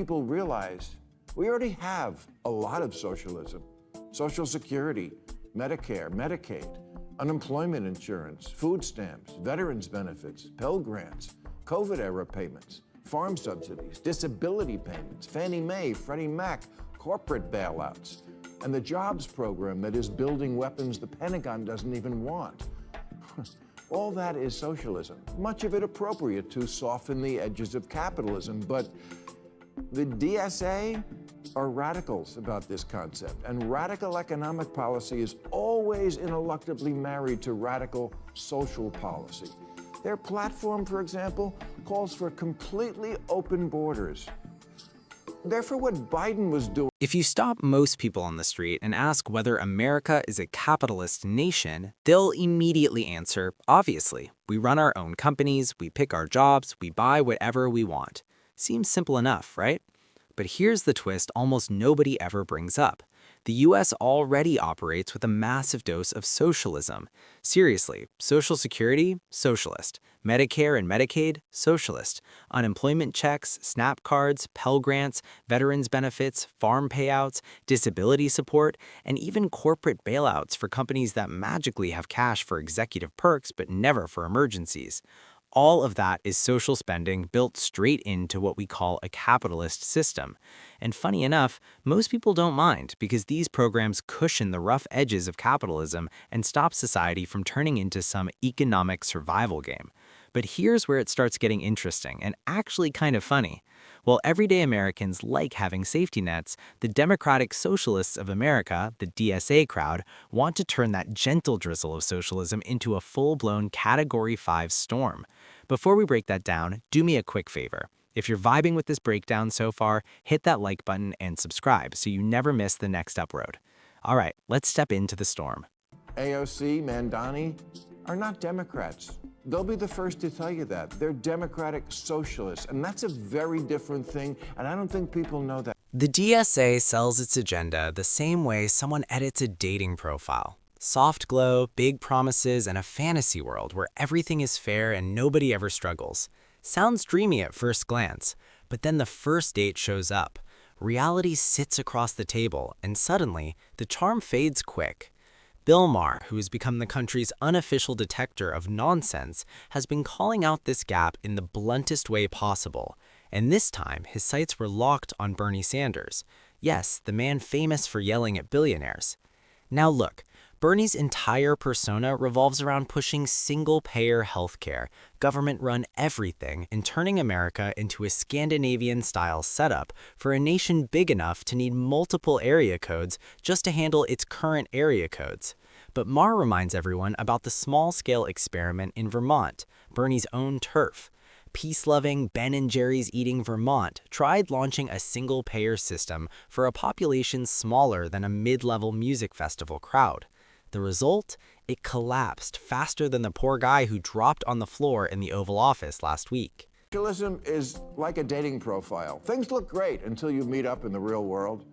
People realize we already have a lot of socialism. Social Security, Medicare, Medicaid, unemployment insurance, food stamps, veterans benefits, Pell Grants, COVID-era payments, farm subsidies, disability payments, Fannie Mae, Freddie Mac, corporate bailouts, and the jobs program that is building weapons the Pentagon doesn't even want. All that is socialism, much of it appropriate to soften the edges of capitalism, but the DSA are radicals about this concept, and radical economic policy is always ineluctably married to radical social policy. Their platform, for example, calls for completely open borders. Therefore, what Biden was doing. If you stop most people on the street and ask whether America is a capitalist nation, they'll immediately answer, obviously. We run our own companies, we pick our jobs, we buy whatever we want. Seems simple enough, right? But here's the twist almost nobody ever brings up. The US already operates with a massive dose of socialism. Seriously, Social Security, socialist. Medicare and Medicaid, socialist. Unemployment checks, SNAP cards, Pell Grants, veterans benefits, farm payouts, disability support, and even corporate bailouts for companies that magically have cash for executive perks but never for emergencies. All of that is social spending built straight into what we call a capitalist system. And funny enough, most people don't mind because these programs cushion the rough edges of capitalism and stop society from turning into some economic survival game. But here's where it starts getting interesting and actually kind of funny. While everyday Americans like having safety nets, the Democratic Socialists of America, the DSA crowd, want to turn that gentle drizzle of socialism into a full-blown Category 5 storm. Before we break that down, do me a quick favor. If you're vibing with this breakdown so far, hit that like button and subscribe so you never miss the next upload. All right, let's step into the storm. AOC, Mandani are not Democrats. They'll be the first to tell you that. They're democratic socialists, and that's a very different thing, and I don't think people know that. The DSA sells its agenda the same way someone edits a dating profile. Soft glow, big promises, and a fantasy world where everything is fair and nobody ever struggles. Sounds dreamy at first glance, but then the first date shows up. Reality sits across the table, and suddenly, the charm fades quick. Bill Maher, who has become the country's unofficial detector of nonsense, has been calling out this gap in the bluntest way possible. And this time, his sights were locked on Bernie Sanders. Yes, the man famous for yelling at billionaires. Now look, Bernie's entire persona revolves around pushing single-payer healthcare, government-run everything, and turning America into a Scandinavian-style setup for a nation big enough to need multiple area codes just to handle its current area codes. But Maher reminds everyone about the small-scale experiment in Vermont, Bernie's own turf. Peace-loving, Ben & Jerry's eating Vermont tried launching a single-payer system for a population smaller than a mid-level music festival crowd. The result? It collapsed faster than the poor guy who dropped on the floor in the Oval Office last week. Socialism is like a dating profile. Things look great until you meet up in the real world.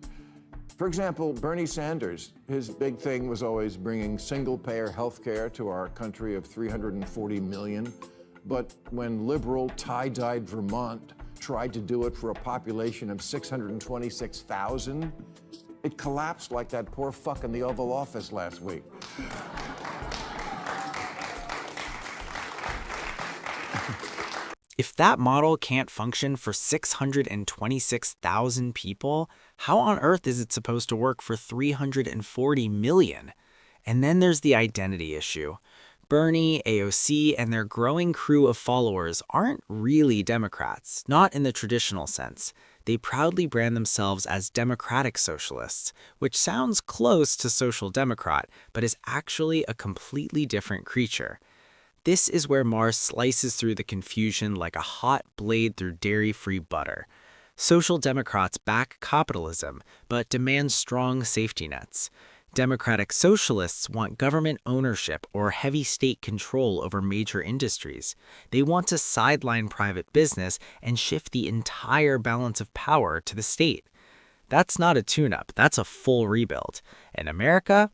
For example, Bernie Sanders, his big thing was always bringing single-payer health care to our country of 340 million. But when liberal, tie-dyed Vermont tried to do it for a population of 626,000, it collapsed like that poor fuck in the Oval Office last week. If that model can't function for 626,000 people, how on earth is it supposed to work for 340 million? And then there's the identity issue. Bernie, AOC, and their growing crew of followers aren't really Democrats, not in the traditional sense. They proudly brand themselves as democratic socialists, which sounds close to social democrat, but is actually a completely different creature. This is where Maher slices through the confusion like a hot blade through dairy-free butter. Social Democrats back capitalism, but demand strong safety nets. Democratic socialists want government ownership or heavy state control over major industries. They want to sideline private business and shift the entire balance of power to the state. That's not a tune-up, that's a full rebuild. And America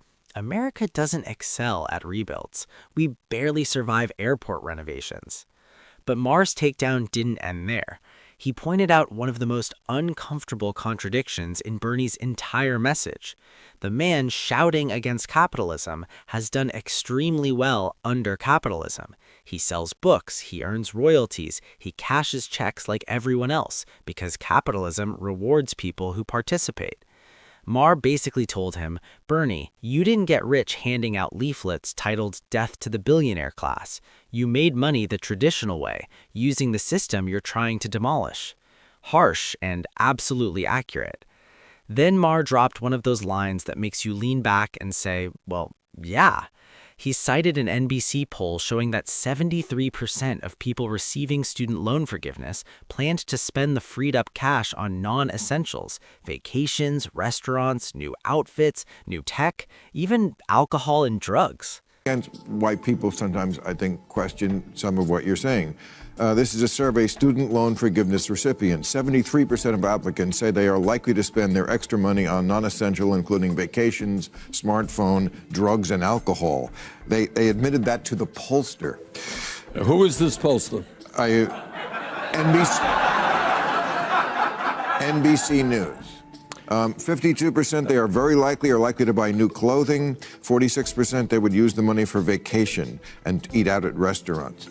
doesn't excel at rebuilds. We barely survive airport renovations. But Maher's takedown didn't end there. He pointed out one of the most uncomfortable contradictions in Bernie's entire message. The man shouting against capitalism has done extremely well under capitalism. He sells books, he earns royalties, he cashes checks like everyone else because capitalism rewards people who participate. Maher basically told him, Bernie, you didn't get rich handing out leaflets titled Death to the Billionaire Class. You made money the traditional way, using the system you're trying to demolish. Harsh and absolutely accurate. Then Maher dropped one of those lines that makes you lean back and say, well, yeah. He cited an NBC poll showing that 73% of people receiving student loan forgiveness planned to spend the freed up cash on non-essentials, vacations, restaurants, new outfits, new tech, even alcohol and drugs. And why people sometimes, I think, question some of what you're saying. This is a survey, student loan forgiveness recipients. 73% of applicants say they are likely to spend their extra money on non-essential, including vacations, smartphone, drugs, and alcohol. They admitted that to the pollster. Who is this pollster? NBC News. 52% they are very likely to buy new clothing. 46% they would use the money for vacation and eat out at restaurants.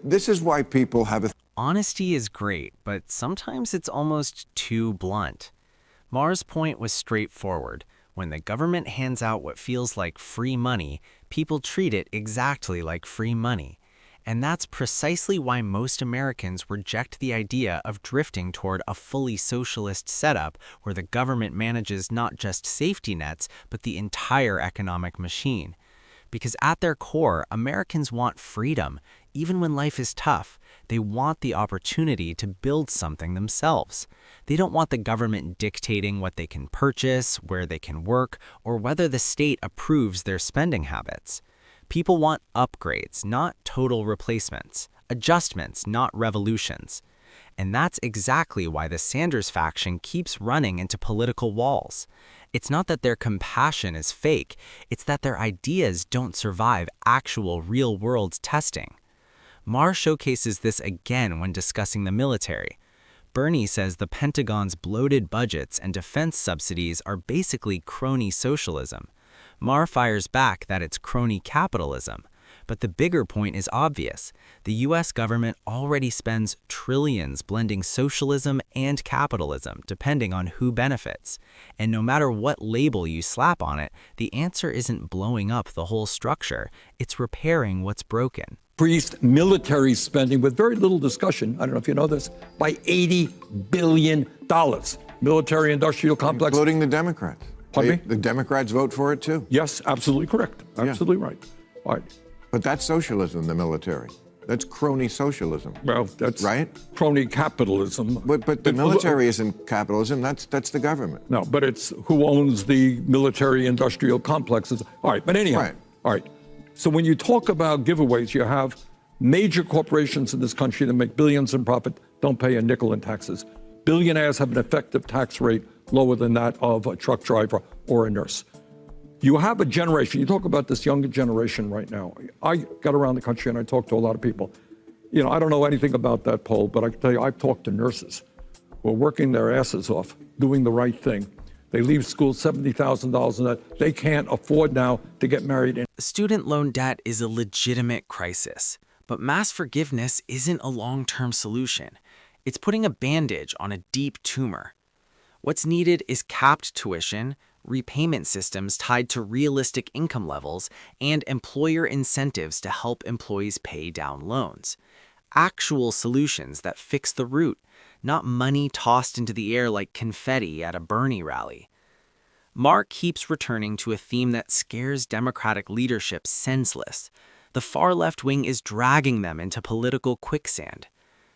This is why people have a... Honesty is great, but sometimes it's almost too blunt. Maher's point was straightforward. When the government hands out what feels like free money, people treat it exactly like free money. And that's precisely why most Americans reject the idea of drifting toward a fully socialist setup where the government manages not just safety nets, but the entire economic machine. Because at their core, Americans want freedom. Even when life is tough, they want the opportunity to build something themselves. They don't want the government dictating what they can purchase, where they can work, or whether the state approves their spending habits. People want upgrades, not total replacements, adjustments, not revolutions. And that's exactly why the Sanders faction keeps running into political walls. It's not that their compassion is fake, it's that their ideas don't survive actual real-world testing. Maher showcases this again when discussing the military. Bernie says the Pentagon's bloated budgets and defense subsidies are basically crony socialism. Maher fires back that it's crony capitalism. But the bigger point is obvious. The U.S. government already spends trillions blending socialism and capitalism, depending on who benefits. And no matter what label you slap on it, the answer isn't blowing up the whole structure. It's repairing what's broken. Increased military spending with very little discussion, I don't know if you know this, by $80 billion. Military-industrial complex. Including the Democrats. Pardon me? The Democrats vote for it, too. Yes, absolutely correct. Absolutely right. All right. But that's socialism, the military. That's crony socialism. Well, that's right? Crony capitalism. But the military isn't capitalism. That's the government. No, but it's who owns the military-industrial complexes. All right, but anyhow. Right. All right. So when you talk about giveaways, you have major corporations in this country that make billions in profit, don't pay a nickel in taxes. Billionaires have an effective tax rate lower than that of a truck driver or a nurse. You have a generation, you talk about this younger generation right now. I got around the country and I talked to a lot of people. You know, I don't know anything about that poll, but I can tell you I've talked to nurses who are working their asses off, doing the right thing. They leave school $70,000 in that. They can't afford now to get married. Student loan debt is a legitimate crisis, but mass forgiveness isn't a long-term solution. It's putting a bandage on a deep tumor. What's needed is capped tuition, repayment systems tied to realistic income levels, and employer incentives to help employees pay down loans. Actual solutions that fix the root, not money tossed into the air like confetti at a Bernie rally. Maher keeps returning to a theme that scares Democratic leadership senseless. The far left wing is dragging them into political quicksand.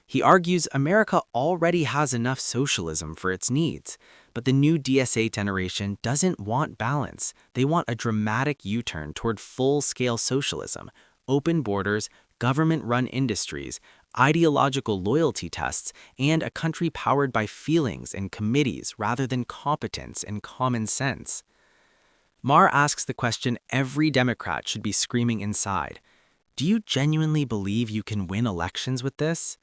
He argues America already has enough socialism for its needs, but the new DSA generation doesn't want balance. They want a dramatic U-turn toward full-scale socialism, open borders, government-run industries, ideological loyalty tests, and a country powered by feelings and committees rather than competence and common sense. Maher asks the question every Democrat should be screaming inside. Do you genuinely believe you can win elections with this?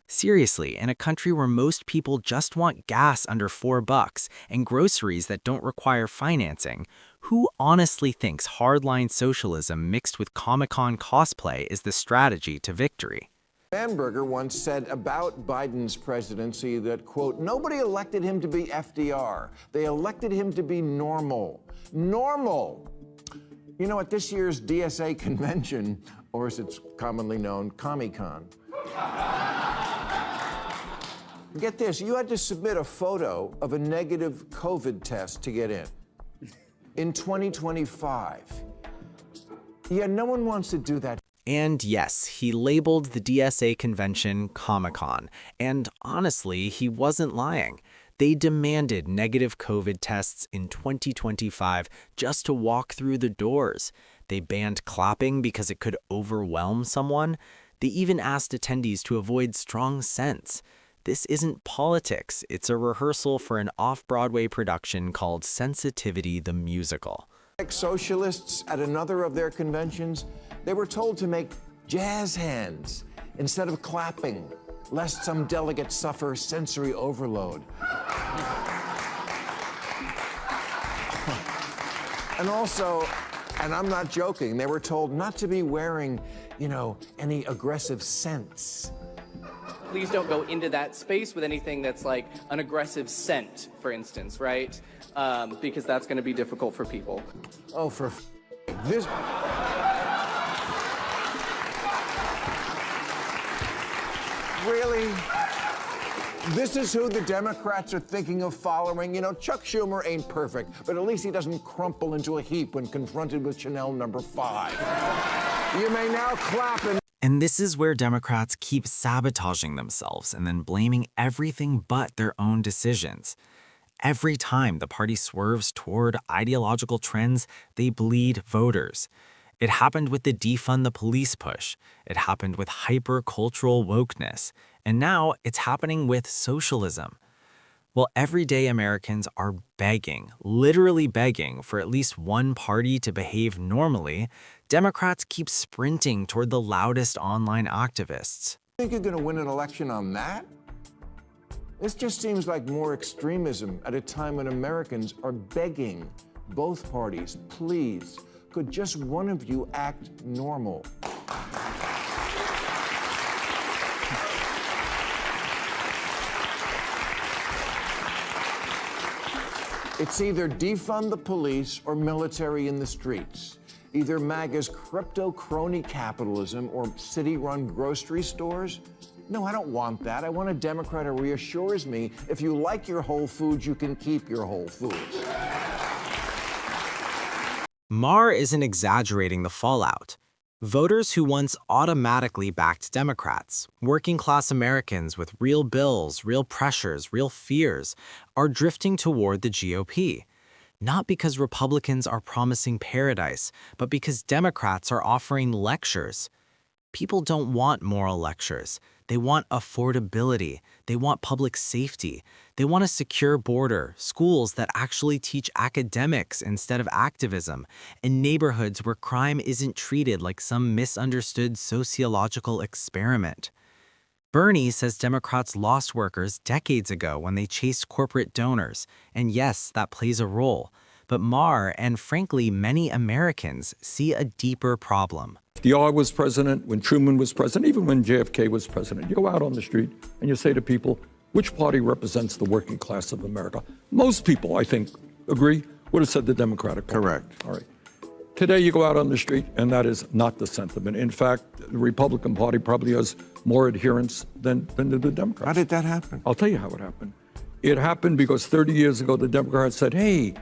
Seriously, in a country where most people just want gas under $4 and groceries that don't require financing, who honestly thinks hardline socialism mixed with Comic-Con cosplay is the strategy to victory? Bamberger once said about Biden's presidency that, quote, nobody elected him to be FDR. They elected him to be normal. Normal! You know, at this year's DSA convention, or as it's commonly known, Comic-Con, get this, you had to submit a photo of a negative COVID test to get in 2025. Yeah, no one wants to do that. And yes, he labeled the DSA convention Comic-Con, and honestly, he wasn't lying. They demanded negative COVID tests in 2025 just to walk through the doors. They banned clapping because it could overwhelm someone. They even asked attendees to avoid strong scents. This isn't politics, it's a rehearsal for an off-Broadway production called Sensitivity the Musical. Like socialists at another of their conventions, they were told to make jazz hands instead of clapping, lest some delegates suffer sensory overload. And also, and I'm not joking, they were told not to be wearing, any aggressive scents. Please don't go into that space with anything that's like an aggressive scent, for instance, right? Because that's going to be difficult for people. Oh, this. Really? This is who the Democrats are thinking of following? Chuck Schumer ain't perfect, but at least he doesn't crumple into a heap when confronted with Chanel number 5. You may now clap And this is where Democrats keep sabotaging themselves and then blaming everything but their own decisions. Every time the party swerves toward ideological trends, they bleed voters. It happened with the defund the police push. It happened with hyper-cultural wokeness. And now it's happening with socialism. While everyday Americans are begging, literally begging, for at least one party to behave normally, Democrats keep sprinting toward the loudest online activists. Think you're going to win an election on that? This just seems like more extremism at a time when Americans are begging both parties, please, could just one of you act normal? It's either defund the police or military in the streets. Either MAGA's crypto crony capitalism or city-run grocery stores. No, I don't want that. I want a Democrat who reassures me if you like your Whole Foods, you can keep your Whole Foods. Maher isn't exaggerating the fallout. Voters who once automatically backed Democrats, working-class Americans with real bills, real pressures, real fears, are drifting toward the GOP. Not because Republicans are promising paradise, but because Democrats are offering lectures. People don't want moral lectures. They want affordability. They want public safety. They want a secure border, schools that actually teach academics instead of activism, and neighborhoods where crime isn't treated like some misunderstood sociological experiment. Bernie says Democrats lost workers decades ago when they chased corporate donors, and yes, that plays a role. But Maher, and frankly many Americans, see a deeper problem. FDR was president, when Truman was president, even when JFK was president. You go out on the street and you say to people, which party represents the working class of America? Most people, I think, agree, would have said the Democratic Party. Correct. All right. Today you go out on the street and that is not the sentiment. In fact, the Republican Party probably has more adherents than the Democrats. How did that happen? I'll tell you how it happened. It happened because 30 years ago, the Democrats said, hey,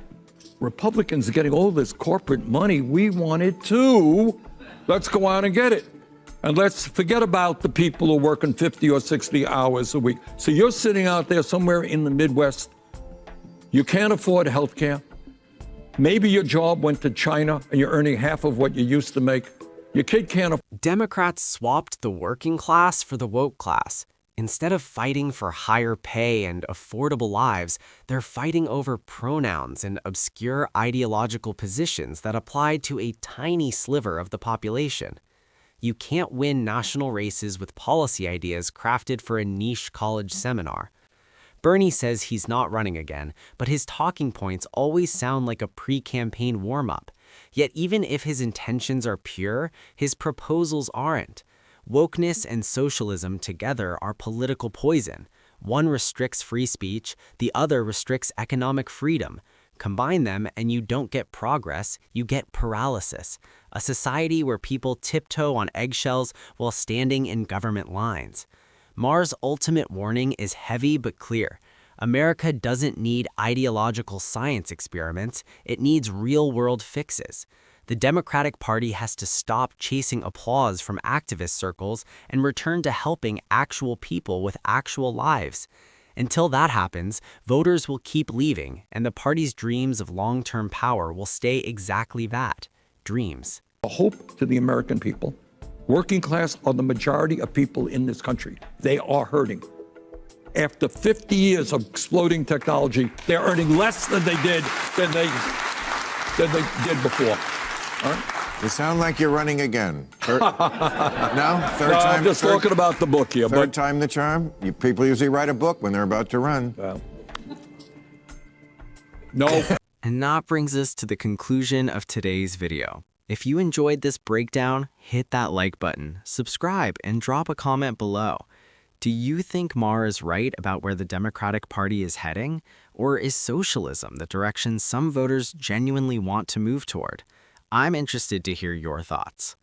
Republicans are getting all this corporate money. We want it too. Let's go out and get it. And let's forget about the people who are working 50 or 60 hours a week. So you're sitting out there somewhere in the Midwest. You can't afford health care. Maybe your job went to China and you're earning half of what you used to make. Your kid can't afford. Democrats swapped the working class for the woke class. Instead of fighting for higher pay and affordable lives, they're fighting over pronouns and obscure ideological positions that apply to a tiny sliver of the population. You can't win national races with policy ideas crafted for a niche college seminar. Bernie says he's not running again, but his talking points always sound like a pre-campaign warm-up. Yet even if his intentions are pure, his proposals aren't. Wokeness and socialism together are political poison. One restricts free speech, the other restricts economic freedom. Combine them and you don't get progress, you get paralysis. A society where people tiptoe on eggshells while standing in government lines. Maher's ultimate warning is heavy but clear. America doesn't need ideological science experiments, it needs real-world fixes. The Democratic Party has to stop chasing applause from activist circles and return to helping actual people with actual lives. Until that happens, voters will keep leaving, and the party's dreams of long-term power will stay exactly that, dreams. A hope to the American people. Working class are the majority of people in this country. They are hurting. After 50 years of exploding technology, they're earning less than they did before. All right? You sound like you're running again. No? Third No, time? I'm just talking about the book here. Third time the charm? People usually write a book when they're about to run. No. And that brings us to the conclusion of today's video. If you enjoyed this breakdown, hit that like button, subscribe, and drop a comment below. Do you think Maher is right about where the Democratic Party is heading? Or is socialism the direction some voters genuinely want to move toward? I'm interested to hear your thoughts.